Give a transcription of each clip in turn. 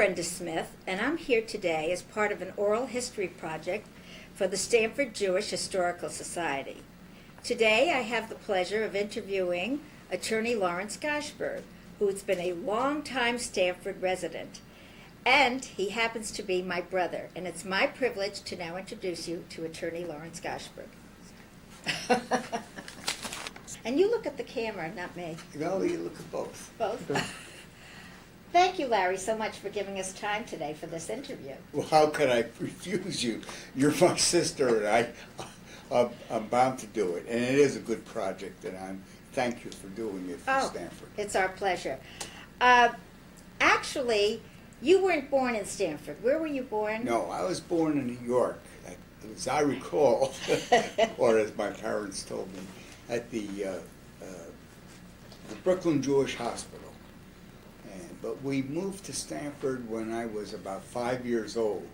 Brenda Smith, and I'm here today as part of an oral history project for the Stanford Jewish Historical Society. Today I have the pleasure of interviewing attorney Lawrence Gochberg, who's been a long-time Stanford resident. And he happens to be my brother, and it's my privilege to now introduce you to attorney Lawrence Gochberg. And you look at the camera, not me. No, you look at both. Both? Thank you, Larry, so much for giving us time today for this interview. Well, how could I refuse you? You're my sister, and I'm bound to do it. And it is a good project, and thank you for doing it for Stanford. It's our pleasure. Actually, you weren't born in Stanford. Where were you born? No, I was born in New York, as I recall, or as my parents told me, at the Brooklyn Jewish Hospital. But we moved to Stanford when I was about 5 years old,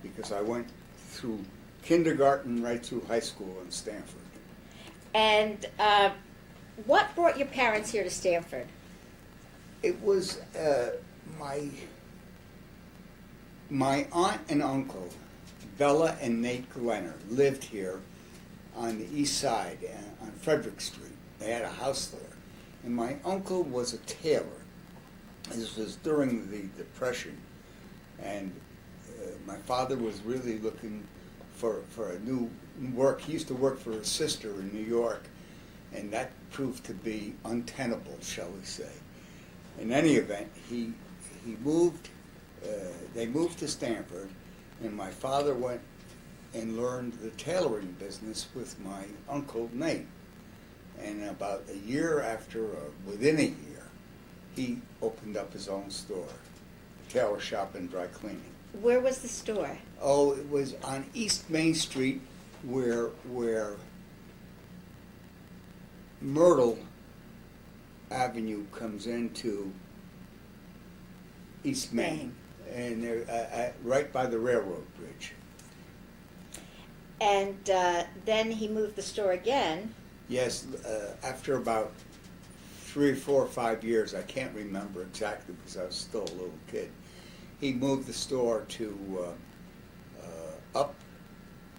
because I went through kindergarten right through high school in Stanford. And what brought your parents here to Stanford? It was my aunt and uncle, Bella and Nate Glenner, lived here on the east side on Frederick Street. They had a house there. And my uncle was a tailor. This was during the Depression, and my father was really looking for a new work. He used to work for his sister in New York, and that proved to be untenable, shall we say. In any event, he moved. They moved to Stanford, and my father went and learned the tailoring business with my uncle Nate. And about a year after, within a year, he opened up his own store, tailor shop and dry cleaning. Where was the store? Oh, it was on East Main Street, where Myrtle Avenue comes into East Main, and they're right by the railroad bridge. And then he moved the store again. Yes, after about 3 or 4 or 5 years, I can't remember exactly because I was still a little kid, he moved the store to up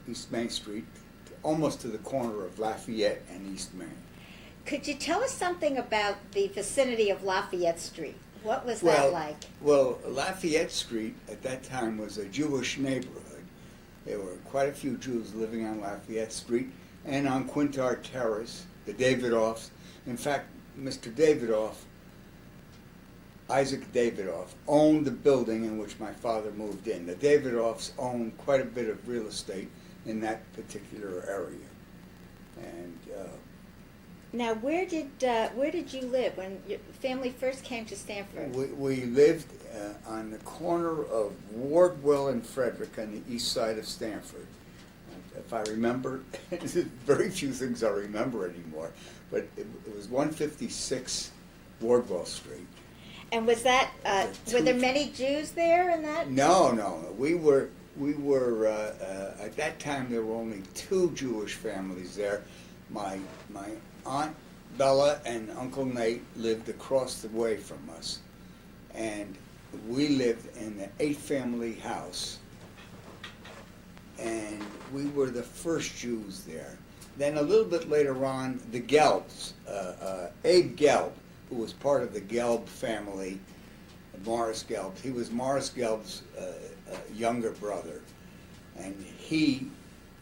East Main Street, almost to the corner of Lafayette and East Main. Could you tell us something about the vicinity of Lafayette Street? What was that like? Well, Lafayette Street at that time was a Jewish neighborhood. There were quite a few Jews living on Lafayette Street and on Quintard Terrace, the Davidoffs. In fact, Mr. Davidoff, Isaac Davidoff, owned the building in which my father moved in. The Davidoffs owned quite a bit of real estate in that particular area. And now, where did you live when your family first came to Stanford? we lived on the corner of Wardwell and Frederick on the east side of Stanford. If I remember, very few things I remember anymore, but it was 156 Wardwell Street. And was that, were there many Jews there in that? No. We were at that time there were only 2 Jewish families there. My Aunt Bella and Uncle Nate lived across the way from us. And we lived in the 8-family house. And we were the first Jews there. Then a little bit later on, the Gelbs, Abe Gelb, who was part of the Gelb family, Morris Gelb. He was Morris Gelb's younger brother. And he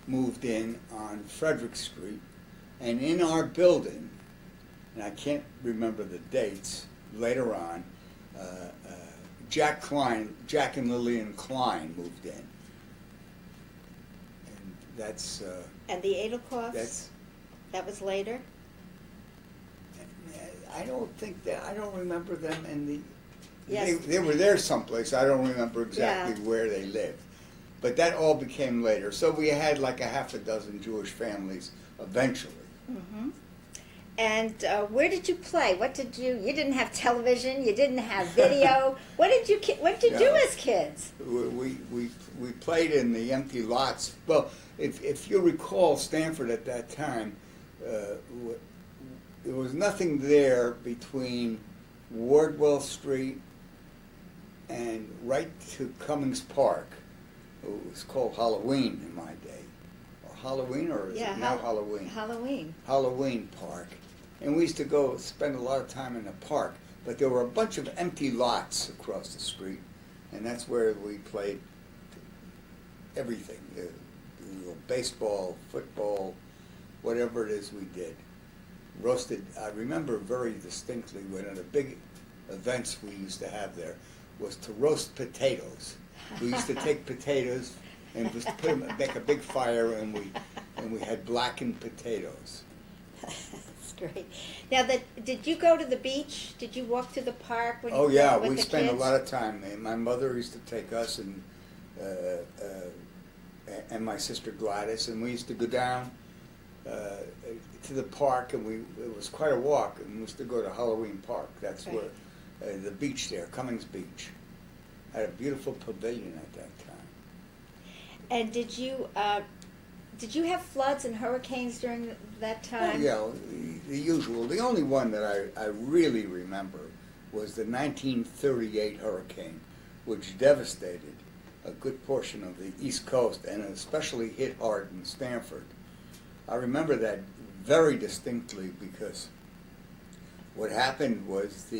moved in on Frederick Street. And in our building, and I can't remember the dates, later on, Jack and Lillian Klein moved in. That's and the Edelkoffs? That was later? I don't remember them in the. Yes. They were there someplace. I don't remember exactly where they lived, but that all became later. So we had like a half a dozen Jewish families eventually. Mm-hmm. And where did you play? You didn't have television. You didn't have video. What did you do as kids? We played in the empty lots. Well, if you recall, Stanford at that time, there was nothing there between Wardwell Street and right to Cummings Park. It was called Halloween in my day. Or Halloween, or is it now Halloween? Halloween Park. And we used to go spend a lot of time in the park, but there were a bunch of empty lots across the street, and that's where we played everything. Baseball, football, whatever it is we did. Roasted, I remember very distinctly one of the big events we used to have there was to roast potatoes. We used to take potatoes and just put them, make a big fire, and we had blackened potatoes. That's great. Now, did you go to the beach? Did you walk to the park when you Oh yeah, with we the spent kids? a lot of time. And my mother used to take us and my sister Gladys, and we used to go down to the park, and it was quite a walk, and we used to go to Halloween Park. That's right. Where the beach there, Cummings Beach, had a beautiful pavilion at that time. And did you have floods and hurricanes during that time? Oh, yeah, the usual. The only one that I really remember was the 1938 hurricane, which devastated a good portion of the East Coast and especially hit hard in Stamford. I remember that very distinctly because what happened was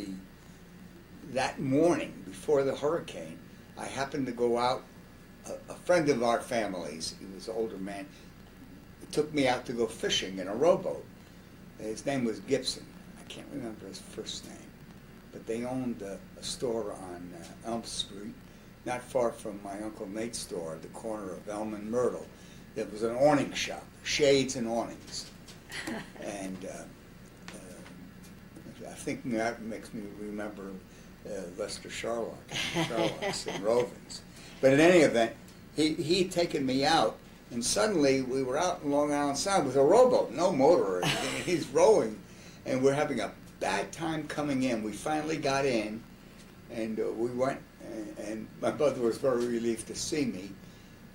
that morning before the hurricane, I happened to go out. A friend of our family's, he was an older man, took me out to go fishing in a rowboat. His name was Gibson. I can't remember his first name, but they owned a store on Elm Street, not far from my Uncle Nate's store at the corner of Elm and Myrtle. There was an awning shop, shades and awnings. And I think that makes me remember Lester Sharlach, Scharlachs and Rovens. But in any event, he'd taken me out, and suddenly we were out in Long Island Sound with a rowboat, no motor or anything, and he's rowing, and we're having a bad time coming in. We finally got in, and we went, and my mother was very relieved to see me,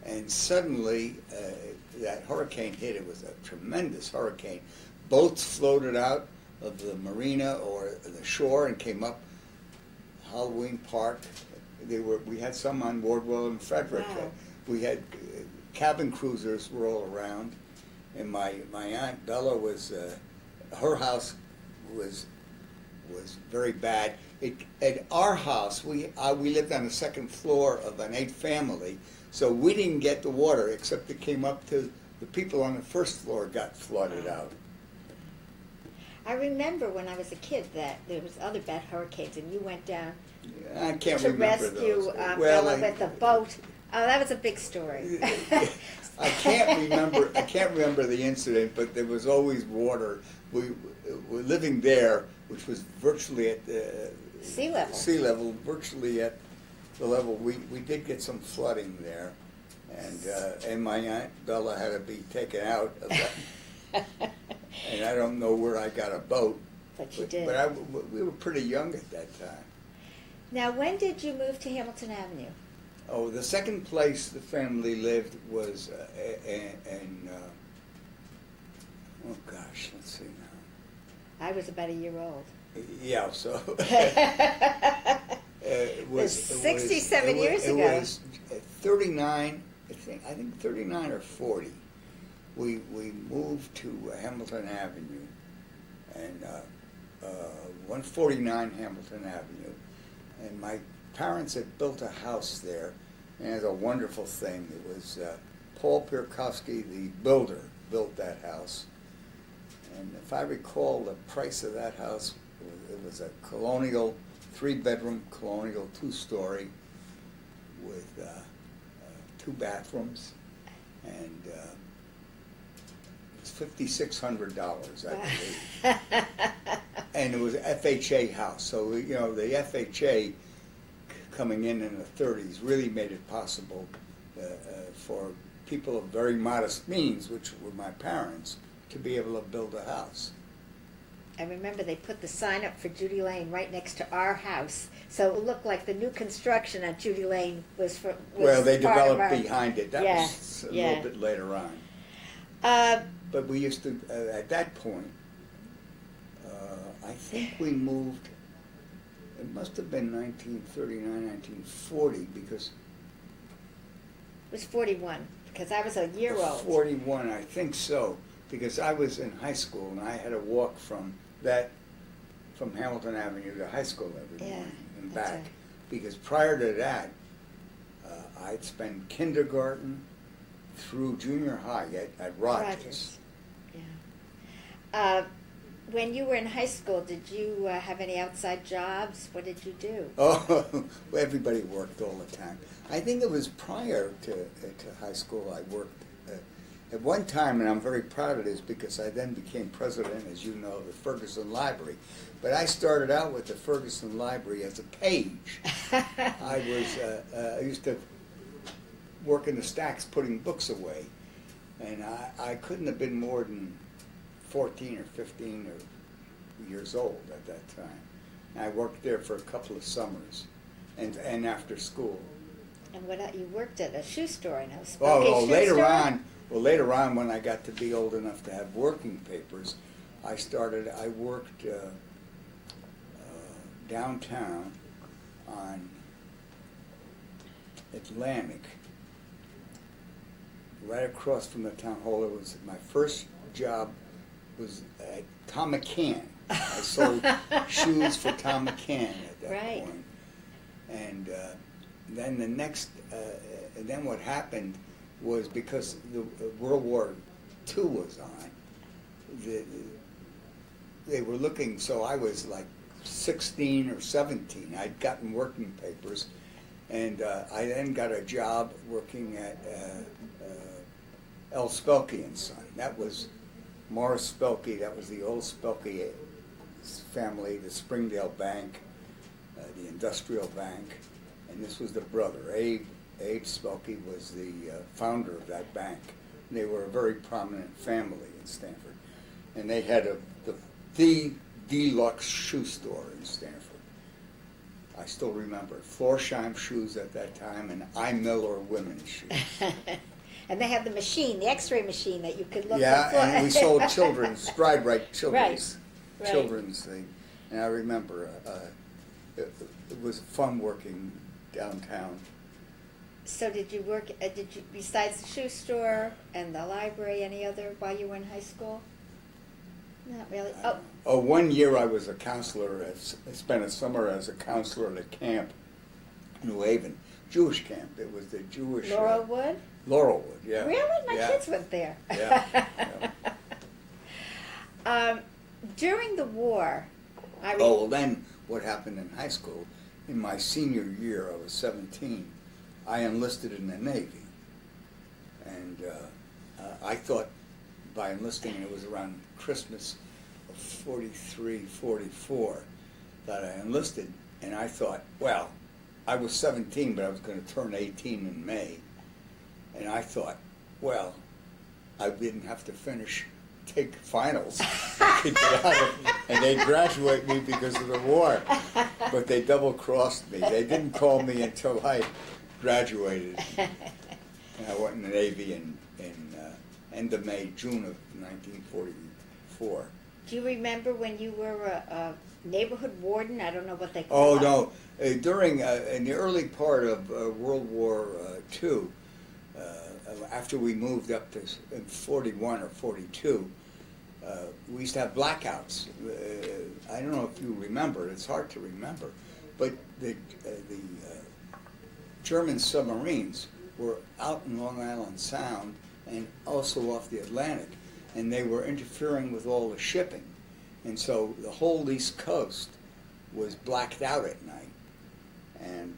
and suddenly that hurricane hit. It was a tremendous hurricane. Boats floated out of the marina or the shore and came up Halloween Park. We had some on Wardwell and Frederick. Wow. We had cabin cruisers were all around, and my Aunt Bella was her house was very bad. At our house, we lived on the second floor of an 8-family, so we didn't get the water except it came up to the people on the first floor got flooded out. I remember when I was a kid that there was other bad hurricanes, and you went down I can't to remember rescue those. Bella with the boat. Oh, that was a big story. I can't remember the incident, but there was always water. We were living there, which was virtually at the Sea level. Sea level, virtually at the level. We did get some flooding there, and my Aunt Bella had to be taken out of that. And I don't know where I got a boat. But you did. But we were pretty young at that time. Now, when did you move to Hamilton Avenue? Oh, the second place the family lived was in oh gosh, let's see now. I was about a year old. Yeah, so it was 67 years it ago. It was 39, I think 39 or 40. We moved to Hamilton Avenue, and 149 Hamilton Avenue, and my parents had built a house there, and it was a wonderful thing. It was Paul Pierkowski, the builder, built that house, and if I recall, the price of that house, it was a colonial, 3-bedroom colonial, 2-story, with 2 bathrooms, and it was $5,600, I believe. And it was an FHA house, so the FHA coming in the 30s really made it possible for people of very modest means, which were my parents, to be able to build a house. I remember they put the sign up for Judy Lane right next to our house, so it looked like the new construction on Judy Lane was Well, they part of developed our, behind it. That Yeah, was a yeah. little bit later on. But we used to, at that point, I think we moved It must have been 1939, 1940, because It was 41, because I was a year old. 41, I think so, because I was in high school and I had to walk from Hamilton Avenue to high school every Yeah, morning and that's back. right. Because prior to that, I'd spend kindergarten through junior high at Rogers. Yeah. When you were in high school, did you have any outside jobs? What did you do? Oh, everybody worked all the time. I think it was prior to high school I worked at one time, and I'm very proud of this because I then became president, as you know, of the Ferguson Library. But I started out with the Ferguson Library as a page. I used to work in the stacks putting books away, and I couldn't have been more than 14 or 15 or years old at that time. And I worked there for a couple of summers, and after school. And you worked at a shoe store, I know. Well, later store? later on, when I got to be old enough to have working papers, I worked downtown on Atlantic, right across from the town hall. It was my first job was at Tom McCann. I sold shoes for Tom McCann at that Right. point. And then the next, and then what happened was because the World War II was on, they were looking, so I was like 16 or 17. I'd gotten working papers, and I then got a job working at L. Spelke and Son. That was Morris Spelke. That was the old Spelke family, the Springdale Bank, the Industrial Bank, and this was the brother. Abe Spelke was the founder of that bank. And they were a very prominent family in Stanford, and they had the deluxe shoe store in Stanford. I still remember Florsheim shoes at that time, and I. Miller women's shoes. And they had the machine, the X-ray machine that you could look Yeah, at. and we sold children's, Stride Right children's, Right. children's thing. And I remember it was fun working downtown. So did you work, besides the shoe store and the library, any other while you were in high school? Not really. Oh, One year I was a counselor. I spent a summer as a counselor at a camp, New Haven, Jewish camp. It was the Jewish Laurelwood? Laurelwood, yeah. Really? My Yeah. kids went there. Yeah. During the war, Well, then what happened in high school, in my senior year, I was 17, I enlisted in the Navy. And I thought by enlisting, it was around Christmas of 43, 44, that I enlisted. And I thought, well, I was 17, but I was going to turn 18 in May. And I thought, well, I didn't have to take finals. I could get out of it, and they graduate me because of the war. But they double-crossed me. They didn't call me until I graduated. And I went in the Navy in end of May, June of 1944. Do you remember when you were a neighborhood warden? I don't know what they call Oh, it. no. During, in the early part of World War II, after we moved up to 41 or 42, we used to have blackouts. I don't know if you remember, it's hard to remember, but the German submarines were out in Long Island Sound and also off the Atlantic, and they were interfering with all the shipping. And so the whole East Coast was blacked out at night. And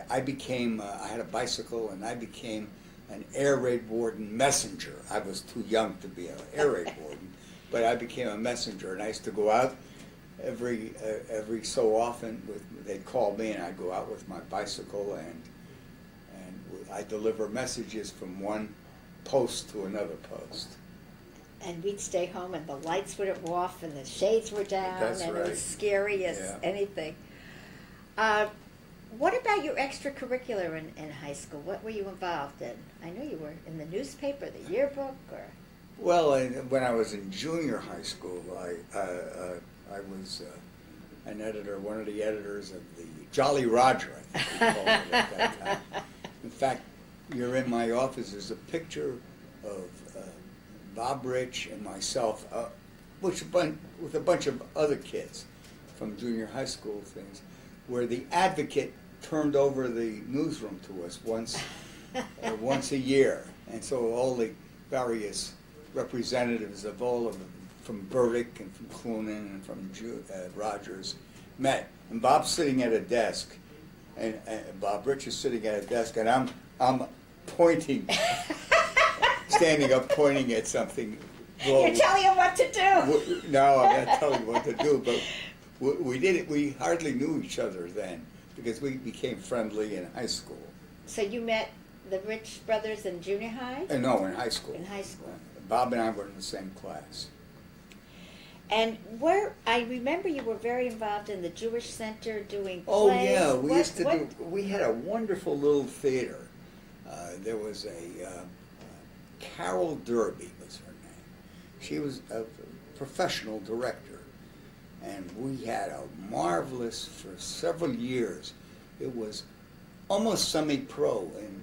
I became, I had a bicycle, and I became an air raid warden messenger. I was too young to be an air raid warden, but I became a messenger, and I used to go out every so often. They'd call me, and I'd go out with my bicycle, and I'd deliver messages from one post to another post. And we'd stay home, and the lights were off, and the shades were down, That's and right. it was scary as anything. What about your extracurricular in high school? What were you involved in? I know you were in the newspaper, the yearbook, or... Well, when I was in junior high school, I was an editor, one of the editors of the Jolly Roger, I think we called it at that time. In fact, you're in my office. There's a picture of Bob Rich and myself, with a bunch of other kids from junior high school things, where the Advocate turned over the newsroom to us once a year, and so all the various representatives of all of them, from Burdick and from Clunan and from Rogers, met. And Bob's sitting at a desk, and Bob Rich is sitting at a desk, and I'm pointing, standing up, pointing at something. Well, you're telling him what to do. No, I'm not telling you what to do, but we did it. We hardly knew each other then because we became friendly in high school. So you met the Rich brothers in junior high? No, in high school. In high school. Bob and I were in the same class. And I remember you were very involved in the Jewish Center doing plays. Oh yeah, we had a wonderful little theater. There was a Carol Derby was her name. She was a professional director, and we had a marvelous, for several years, it was almost semi-pro in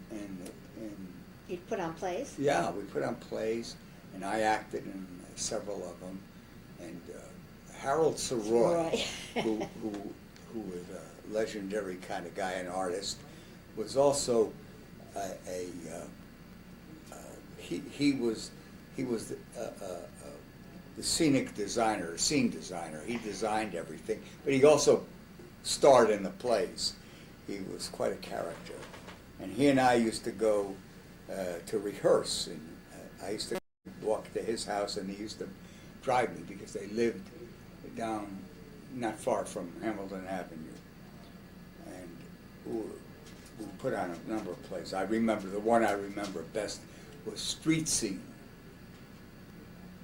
You'd put on plays? yeah, we put on plays, and I acted in several of them. And Harold Soroy, who was a legendary kind of guy, an artist, was also he was the scenic designer, scene designer. He designed everything, but he also starred in the plays. He was quite a character, and he and I used to go to rehearse. And I used to walk to his house, and he used to drive me because they lived down not far from Hamilton Avenue, and we put on a number of plays. I remember the one I remember best was Street Scene.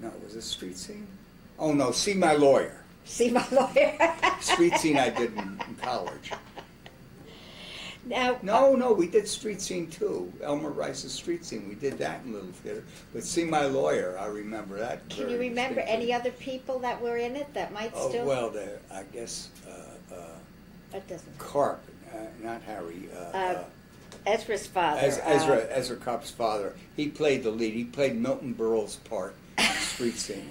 No, was it Street Scene? Oh no, See My Lawyer. See My Lawyer. Street Scene I did in college. Now, No, we did Street Scene too. Elmer Rice's Street Scene. We did that in Little Theater. But See My Lawyer, I remember that. Can you remember any other people that were in it that might still? Oh, well, I guess It doesn't. Karp, not Harry. Ezra's father. Ezra Karp's father. He played the lead. He played Milton Berle's part in Street Scene.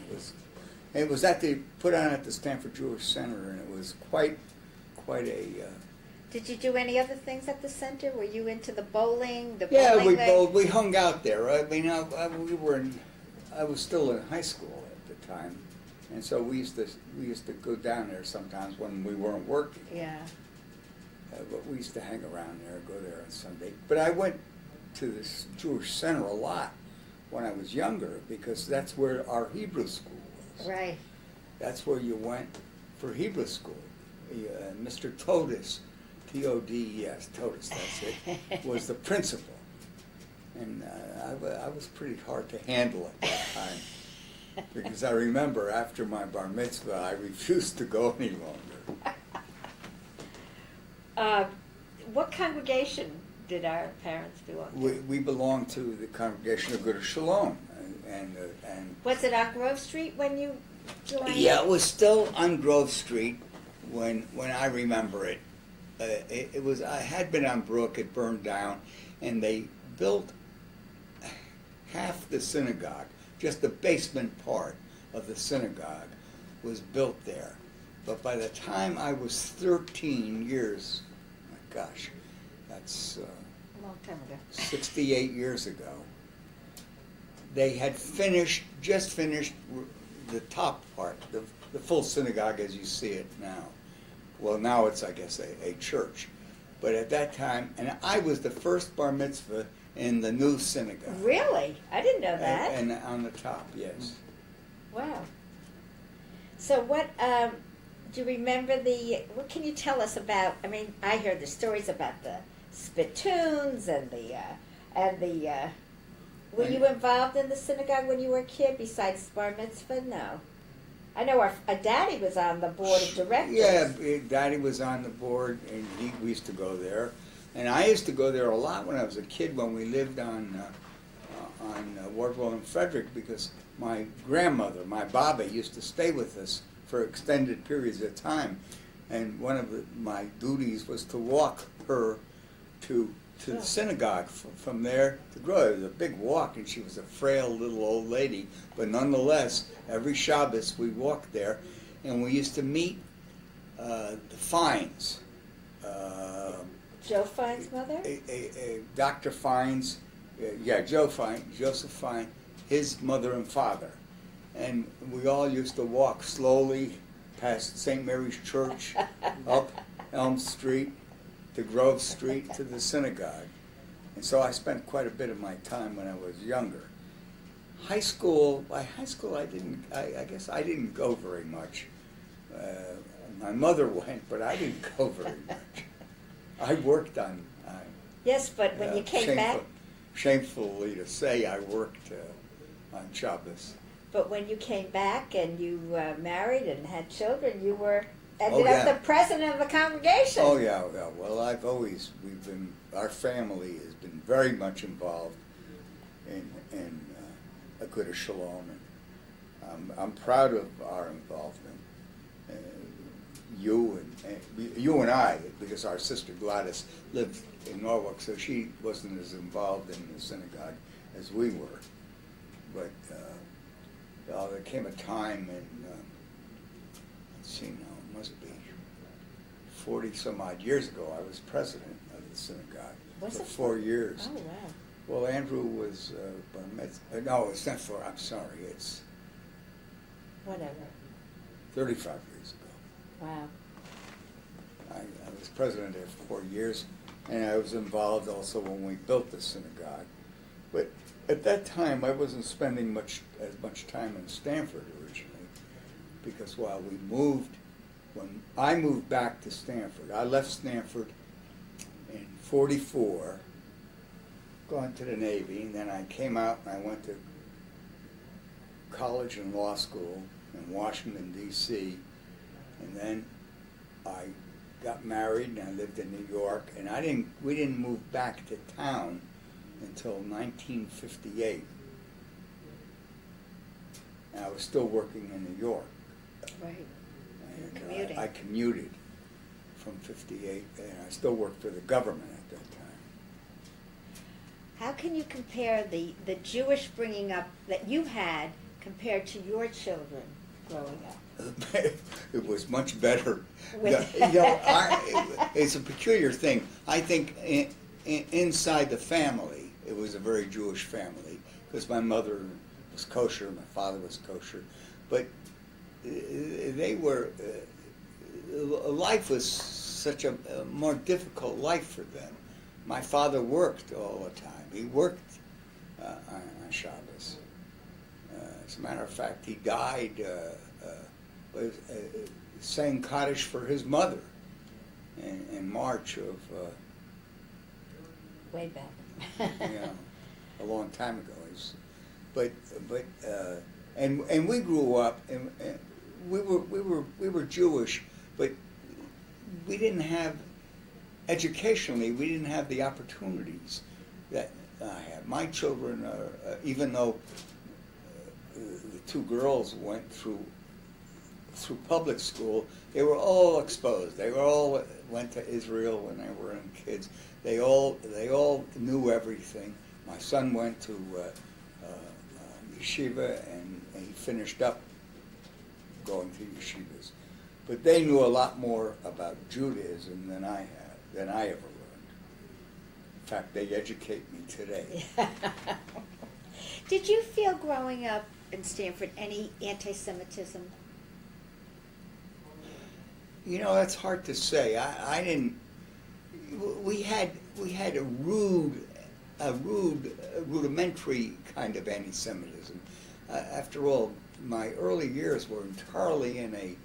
It was put on at the Stanford Jewish Center, and it was quite a. Did you do any other things at the center? Were you into the bowling? Yeah, we hung out there. I mean, I was still in high school at the time, and so we used to go down there sometimes when we weren't working. Yeah. But we used to hang around there, go there on Sunday. But I went to this Jewish Center a lot when I was younger because that's where our Hebrew school was. Right. That's where you went for Hebrew school. Mr. Todes, T-O-D-E-S, Todes, that's it, was the principal. And I was pretty hard to handle at that time because I remember after my bar mitzvah, I refused to go any longer. What congregation did our parents belong to? We belonged to the congregation of Good Shalom, and Was it on Grove Street when you joined? yeah, it was still on Grove Street when I remember it. It was I had been on Brook. It burned down, and they built half the synagogue. Just the basement part of the synagogue was built there. But by the time I was 13 years, my gosh, that's A long time ago. 68 years ago, they had just finished the top part, the full synagogue as you see it now. Well, now it's, I guess, a church. But at that time, and I was the first bar mitzvah in the new synagogue. Really? I didn't know that. And on the top, yes. Wow. So what, do you remember what can you tell us about, I mean, I heard the stories about the spittoons and were you involved in the synagogue when you were a kid besides bar mitzvah? No. I know our daddy was on the board of directors. Yeah, Daddy was on the board, and we used to go there. And I used to go there a lot when I was a kid when we lived on Wardwell and Frederick because my grandmother, my Baba, used to stay with us for extended periods of time. And one of my duties was to walk her to the synagogue from there to Grove. It was a big walk, and she was a frail little old lady, but nonetheless, every Shabbos we walked there, and we used to meet the Fines. Joe Fine's mother? Dr. Fines, Joseph Fine, his mother and father. And we all used to walk slowly past St. Mary's Church, up Elm Street, to Grove Street, to the synagogue. And so I spent quite a bit of my time when I was younger. By high school I guess I didn't go very much. My mother went, but I didn't go very much. I worked on. Yes, but when you came back. Shamefully to say, I worked on Shabbos. But when you came back and you married and had children, you ended up the president of the congregation. Oh yeah. Well, our family has been very much involved in Agudas Shalom, and I'm proud of our involvement. You and I, because our sister Gladys lived in Norwalk, so she wasn't as involved in the synagogue as we were. But there came a time in, let's see now, it must be 40-some-odd years ago, I was president of the synagogue for 4 years. Oh, wow. Well, Andrew was, no, it's not 4, I'm sorry, it's whatever. 35 years ago. Wow. I was president there for 4 years, and I was involved also when we built the synagogue. But at that time, I wasn't spending as much time in Stamford originally, because when I moved back to Stamford, I left Stamford in '44, going to the Navy, and then I came out and I went to college and law school in Washington, D.C., and then I got married and I lived in New York, and we didn't move back to town until 1958. And I was still working in New York. Right. And Commuting. I commuted from 58, and I still worked for the government at that time. How can you compare the Jewish bringing up that you had compared to your children growing up? It was much better. With- It's a peculiar thing. I think inside the family, it was a very Jewish family, because my mother was kosher, my father was kosher, but life was such a more difficult life for them. My father worked all the time. He worked on Shabbos. As a matter of fact, he died saying Kaddish for his mother in March of Way back. a long time ago. And we grew up, and we were Jewish, but we didn't have educationally. We didn't have the opportunities that I had. My children, even though the two girls went through public school, they were all exposed. They all went to Israel when they were kids. They all knew everything. My son went to yeshiva, and he finished up going to yeshivas. But they knew a lot more about Judaism than I ever learned. In fact, they educate me today. Did you feel growing up in Stamford any anti-Semitism? That's hard to say. I didn't. We had a rudimentary kind of anti-Semitism. After all, my early years were entirely in a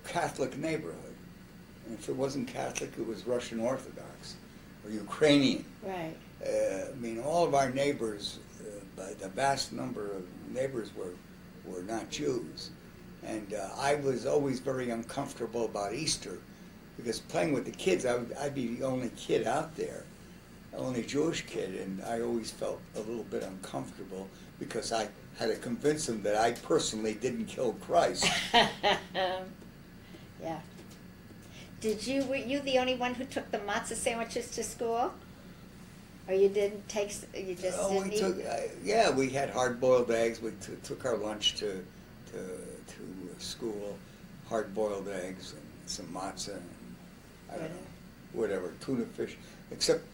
Catholic neighborhood. And if it wasn't Catholic, it was Russian Orthodox or Ukrainian. Right. All of our neighbors, the vast number of neighbors were not Jews. And I was always very uncomfortable about Easter, because playing with the kids, I'd be the only kid out there, only Jewish kid, and I always felt a little bit uncomfortable because I had to convince them that I personally didn't kill Christ. Yeah. Were you the only one who took the matzah sandwiches to school? Or you didn't take, you just didn't we eat? took, yeah, we had hard-boiled eggs. We took our lunch to school, hard-boiled eggs and some matzah and, I don't know, whatever, tuna fish. Except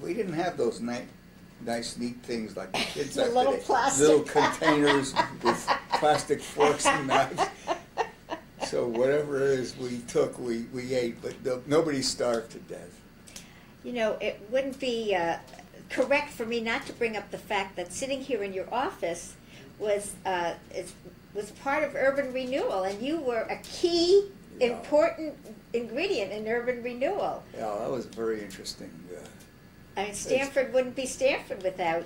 we didn't have those nice, neat things like the kids The have little today. plastic. Little containers with plastic forks and knives. So whatever it is we took, we ate, but nobody starved to death. You know, it wouldn't be correct for me not to bring up the fact that sitting here in your office was part of urban renewal, and you were a key, Yeah. important ingredient in urban renewal. Yeah, that was very interesting. I mean, Stanford wouldn't be Stanford without.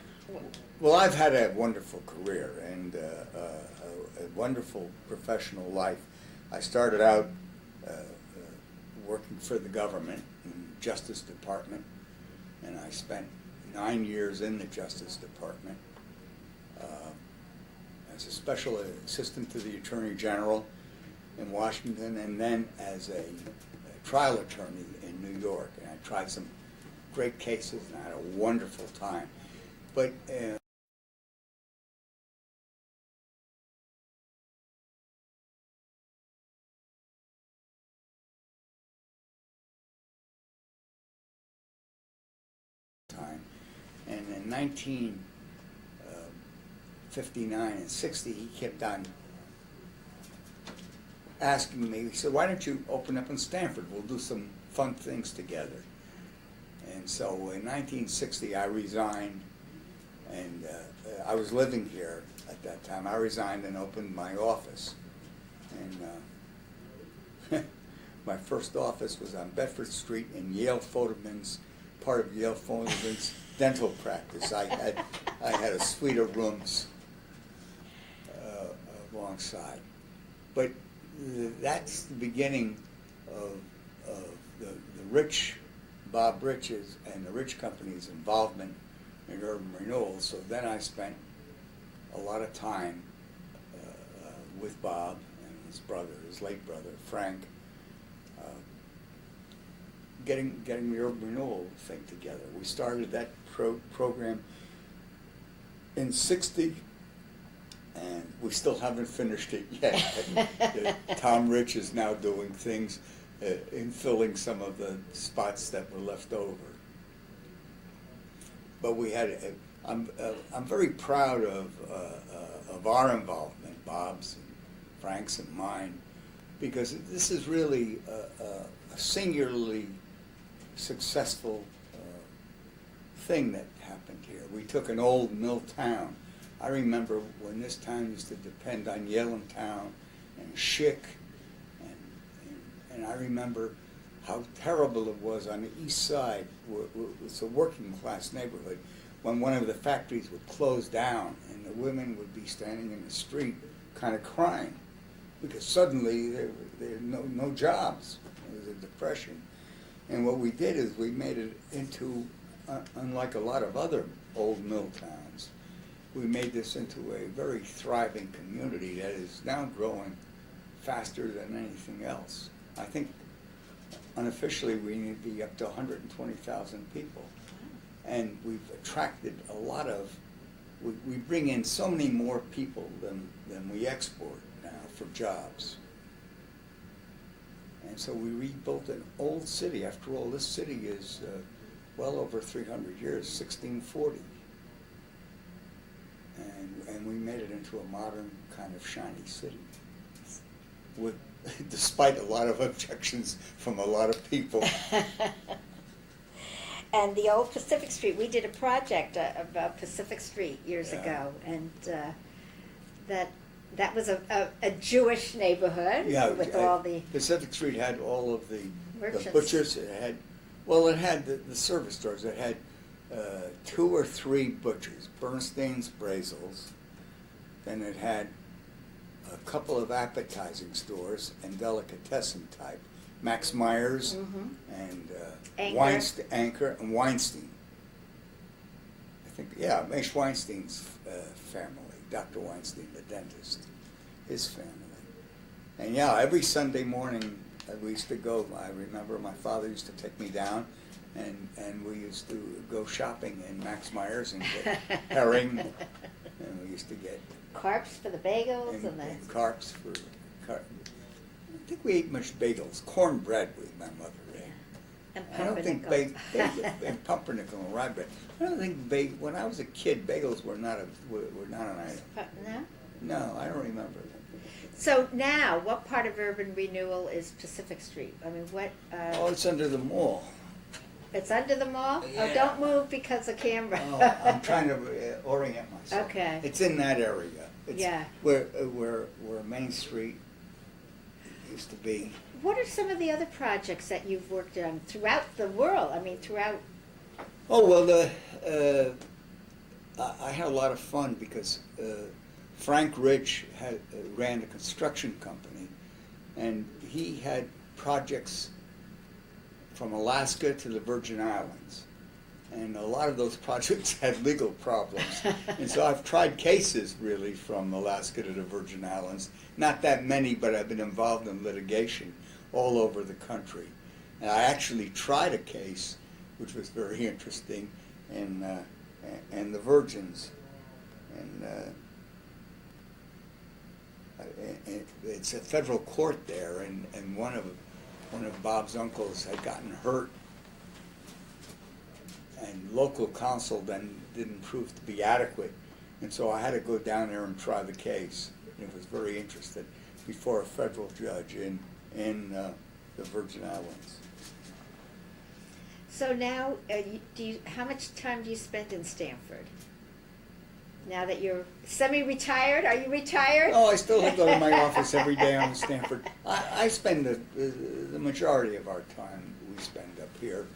Well, I've had a wonderful career and a wonderful professional life. I started out working for the government in the Justice Department, and I spent 9 years in the Justice Department as a special assistant to the Attorney General in Washington, and then as a trial attorney in New York. And I tried some great cases, and I had a wonderful time. But and in 1959 and 60, he kept on asking me, he said, why don't you open up in Stanford? We'll do some fun things together. And so in 1960, I resigned, and I was living here at that time. I resigned and opened my office. And my first office was on Bedford Street in Yale Fodeman's, part of Yale Fodeman's dental practice. I had a suite of rooms alongside. But that's the beginning of the Rich, Bob Rich's and the Rich Company's involvement in urban renewal. So then I spent a lot of time with Bob and his brother, his late brother, Frank, getting the urban renewal thing together. We started that program in '60, and we still haven't finished it yet. Tom Rich is now doing things in filling some of the spots that were left over. But we had, I'm very proud of our involvement, Bob's and Frank's and mine, because this is really a singularly successful thing that happened here. We took an old mill town. I remember when this town used to depend on Yaletown and Schick, and I remember how terrible it was on the east side. It's a working class neighborhood. When one of the factories would close down and the women would be standing in the street kind of crying because suddenly there were no jobs. It was a depression. And what we did is we made it into, unlike a lot of other old mill towns, we made this into a very thriving community that is now growing faster than anything else. I think unofficially we need to be up to 120,000 people. And we've attracted a lot of, we bring in so many more people than we export now for jobs. And so we rebuilt an old city. After all, this city is well over 300 years, 1640. And we made it into a modern kind of shiny city, with, despite a lot of objections from a lot of people. And the old Pacific Street, we did a project about Pacific Street years Yeah. ago, and that was a Jewish neighborhood with all the Pacific Street had all of the merchants. butchers. It had the service stores. It had 2 or 3 butchers, Bernstein's, Brazel's. Then it had a couple of appetizing stores and delicatessen type, Max Myers and Anchor and Weinstein. I think, yeah, Max Weinstein's family, Dr. Weinstein, the dentist, his family. And yeah, every Sunday morning we used to go, I remember my father used to take me down, and we used to go shopping in Max Myers and get herring, and we used to get Carps for the bagels and the... and carps for, I don't think we ate much bagels, cornbread my mother ate. And I don't think pumpernickel. and pumpernickel and rye bread. I don't think when I was a kid, bagels were not an item. No? No, I don't remember. So now, what part of urban renewal is Pacific Street? I mean, what, Oh, it's under the mall. it's under the mall? Oh, Yeah. don't move because of camera. Oh, I'm trying to orient myself. Okay. It's in that area. It's Yeah. Where Main Street used to be. What are some of the other projects that you've worked on throughout the world? I mean, throughout... Oh, well, I had a lot of fun because Frank Rich ran a construction company, and he had projects from Alaska to the Virgin Islands. And a lot of those projects had legal problems. And so I've tried cases, really, from Alaska to the Virgin Islands. Not that many, but I've been involved in litigation all over the country. And I actually tried a case, which was very interesting, in the Virgins. And it's a federal court there, and one of Bob's uncles had gotten hurt, and local counsel then didn't prove to be adequate, and so I had to go down there and try the case. It was very interesting before a federal judge in the Virgin Islands. So now, how much time do you spend in Stamford? Now that you're semi-retired, are you retired? Oh, I still go to my office every day on Stanford. I spend the majority of our time we spend up here.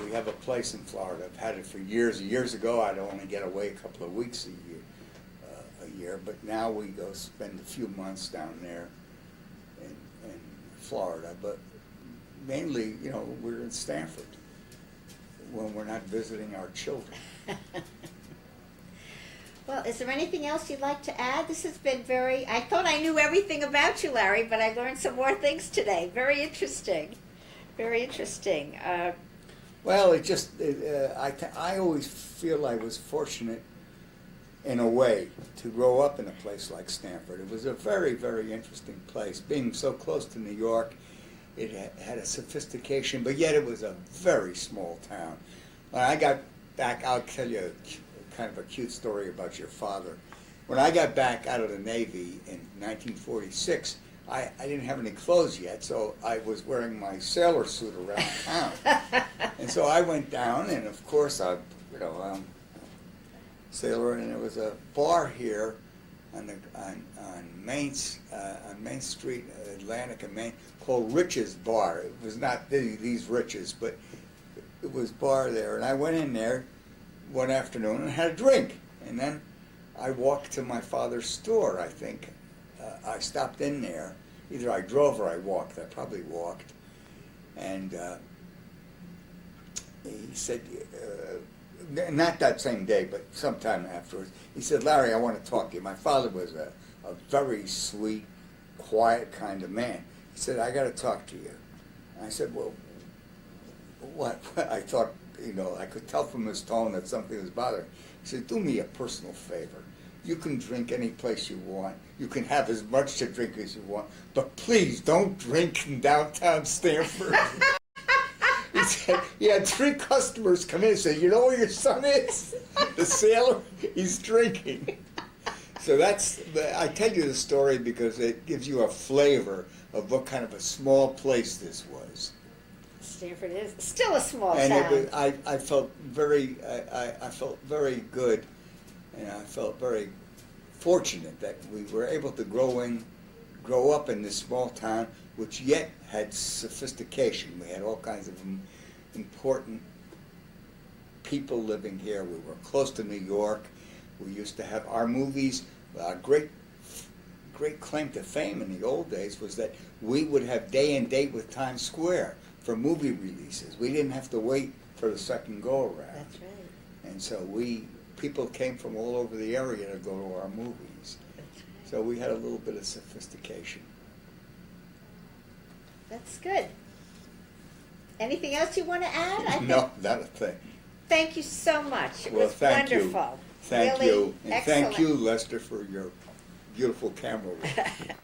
We have a place in Florida. I've had it for years. Years ago, I'd only get away a couple of weeks a year, but now we go spend a few months down there in Florida. But mainly, we're in Stanford when we're not visiting our children. Well, is there anything else you'd like to add? This has been I thought I knew everything about you, Larry, but I learned some more things today. Very interesting. Very interesting. Well, I always feel I was fortunate in a way to grow up in a place like Stanford. It was a very, very interesting place. Being so close to New York, it had a sophistication, but yet it was a very small town. When I got back, I'll tell you kind of a cute story about your father. When I got back out of the Navy in 1946, I didn't have any clothes yet, so I was wearing my sailor suit around town. And so I went down, and of course, sailor, and there was a bar here on Main Street, Atlantic and Main, called Rich's Bar. It was not these Riches, but it was bar there, and I went in there one afternoon and had a drink, and then I walked to my father's store. I think I stopped in there. Either I drove or I walked. I probably walked, and he said, not that same day, but sometime afterwards, he said, "Larry, I want to talk to you." My father was a very sweet, quiet kind of man. He said, "I got to talk to you." And I said, "Well, what?" I thought, I could tell from his tone that something was bothering him. He said, "Do me a personal favor. You can drink any place you want. You can have as much to drink as you want, but please don't drink in downtown Stanford." He said, he had 3 customers come in and say, "You know where your son is? The sailor? He's drinking." So I tell you the story because it gives you a flavor of what kind of a small place this was. Stanford is still a small And town. I felt very good, and I felt very fortunate that we were able to grow up in this small town, which yet had sophistication. We had all kinds of important people living here. We were close to New York. We used to have our movies. Great claim to fame in the old days was that we would have day and date with Times Square for movie releases. We didn't have to wait for the second go around. That's right. And so people came from all over the area to go to our movies. That's right. So we had a little bit of sophistication. That's good. Anything else you want to add? I think, No, not a thing. thank you so much. It Well, was thank you. wonderful. Thank Really you. And excellent. thank you, Lester, for your beautiful camera work.